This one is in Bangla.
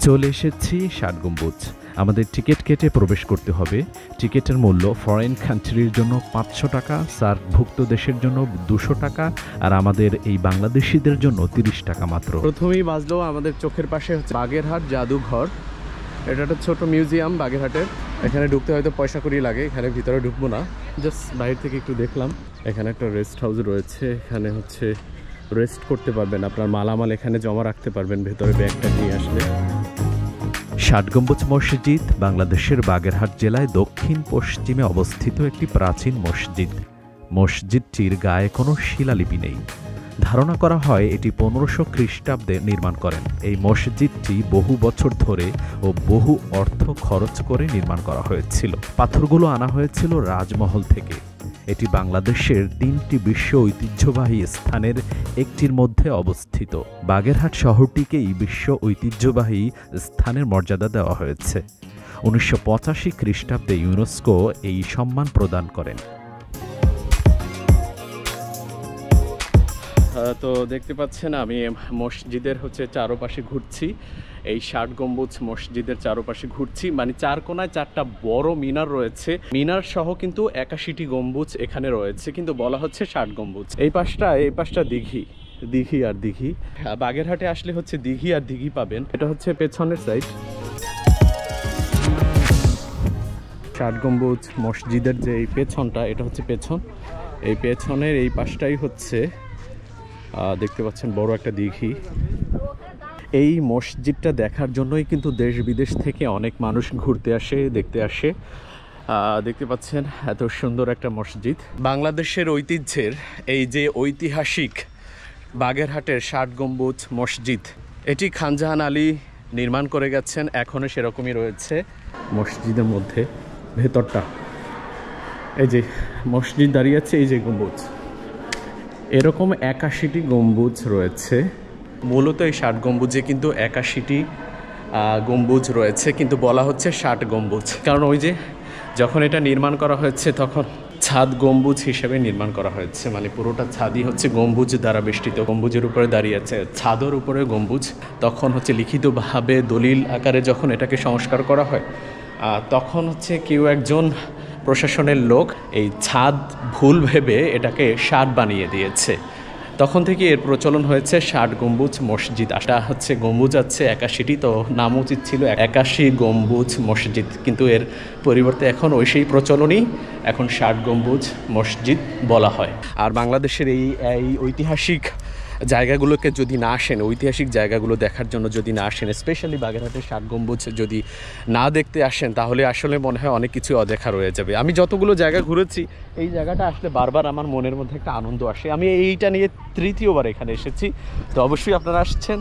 চলে এসেছি ষাট গম্বুজ। আমাদের টিকিট কেটে প্রবেশ করতে হবে। টিকিটের মূল্য ফরেন কান্ট্রির জন্য 500 টাকা, সার্কভুক্ত দেশের জন্য 200 টাকা, আর আমাদের এই বাংলাদেশিদের জন্য 30 টাকা মাত্র। প্রথমেই বাজলো আমাদের চোখের পাশে হচ্ছে বাগেরহাট জাদুঘর। এটা একটা ছোট মিউজিয়াম বাগেরহাটের। এখানে ঢুকতে হয়তো পয়সা করি লাগে, এখানে ভিতরে ঢুকবো না, জাস্ট বাইরে থেকে একটু দেখলাম। এখানে একটা রেস্ট হাউস রয়েছে, এখানে হচ্ছে রেস্ট করতে পারবেন, আপনার মালামাল এখানে জমা রাখতে পারবেন ভেতরে ব্যাগটা নিয়ে আসলে। ষাট গম্বুজ মসজিদ বাংলাদেশের বাগেরহাট জেলায় দক্ষিণ পশ্চিমে অবস্থিত একটি প্রাচীন মসজিদ। মসজিদটির গায়ে কোনো শিলালিপি নেই। ধারণা করা হয় এটি 1500 খ্রিস্টাব্দে নির্মাণ করেন। এই মসজিদটি বহু বছর ধরে ও বহু অর্থ খরচ করে নির্মাণ করা হয়েছিল। পাথরগুলো আনা হয়েছিল রাজমহল থেকে। এটি বাংলাদেশের 3টি বিশ্ব ঐতিহ্যবাহী স্থানের একটির মধ্যে অবস্থিত। বাগেরহাট শহরটিকেই বিশ্ব ঐতিহ্যবাহী স্থানের মর্যাদা দেওয়া হয়েছে। 1985 খ্রিস্টাব্দে ইউনেস্কো এই সম্মান প্রদান করেন। তো দেখতে পাচ্ছেন আমি মসজিদের হচ্ছে চারপাশে ঘুরছি। এই ষাট গম্বুজ মসজিদের চারপাশে ঘুরছি, মানে চার কোনায় 4টা বড় মিনার রয়েছে। মিনার সহ কিন্তু 81টি গম্বুজ এখানে রয়েছে, কিন্তু বলা হচ্ছে ষাট গম্বুজ। এই পাশটা দিঘি আর দিঘি। বাগেরহাটে আসলে হচ্ছে দিঘি আর দিঘি পাবেন। এটা হচ্ছে পেছনের সাইড। ষাট গম্বুজ মসজিদের যে এই পেছনটা, এটা হচ্ছে পেছন। এই পেছনের এই পাশটাই হচ্ছে দেখতে পাচ্ছেন বড় একটা দিঘি। এই মসজিদটা দেখার জন্যই কিন্তু দেশ বিদেশ থেকে অনেক মানুষ ঘুরতে আসে, দেখতে আসে। দেখতে পাচ্ছেন এত সুন্দর একটা মসজিদ। বাংলাদেশের ঐতিহ্যের এই যে ঐতিহাসিক বাগেরহাটের ষাট গম্বুজ মসজিদ, এটি খান জাহান আলী নির্মাণ করে গেছেন, এখনও সেরকমই রয়েছে মসজিদের মধ্যে। ভেতরটা এই যে মসজিদ দাঁড়িয়ে আছে, এই যে গম্বুজ, এরকম 81টি গম্বুজ রয়েছে। মূলত এই ষাট গম্বুজে কিন্তু 81টি গম্বুজ রয়েছে, কিন্তু বলা হচ্ছে ষাট গম্বুজ, কারণ ওই যে যখন এটা নির্মাণ করা হয়েছে তখন ছাদ গম্বুজ হিসেবে নির্মাণ করা হয়েছে, মানে পুরোটা ছাদই হচ্ছে গম্বুজ দ্বারা বেষ্টিত। গম্বুজের উপরে দাঁড়িয়ে আছে, ছাদের উপরে গম্বুজ। তখন হচ্ছে লিখিতভাবে দলিল আকারে যখন এটাকে সংস্কার করা হয়, তখন হচ্ছে কেউ একজন প্রশাসনের লোক এই ছাদ ভুল ভেবে এটাকে ষাট বানিয়ে দিয়েছে। তখন থেকে এর প্রচলন হয়েছে ষাট গম্বুজ মসজিদ। এটা হচ্ছে গম্বুজ আছে 81টি, তো নাম উচিত ছিল 81 গম্বুজ মসজিদ, কিন্তু এর পরিবর্তে এখন ওই সেই প্রচলনই, এখন ষাট গম্বুজ মসজিদ বলা হয়। আর বাংলাদেশের এই ঐতিহাসিক জায়গাগুলোকে যদি না আসেন, ঐতিহাসিক জায়গাগুলো দেখার জন্য যদি না আসেন, স্পেশালি বাগেরহাটের ষাট গম্বুজ যদি না দেখতে আসেন, তাহলে আসলে মনে হয় অনেক কিছু অদেখা রয়ে যাবে। আমি যতগুলো জায়গা ঘুরেছি, এই জায়গাটা আসলে বারবার আমার মনের মধ্যে একটা আনন্দ আসে। আমি এইটা নিয়ে 3য় বার এখানে এসেছি, তো অবশ্যই আপনারা আসছেন।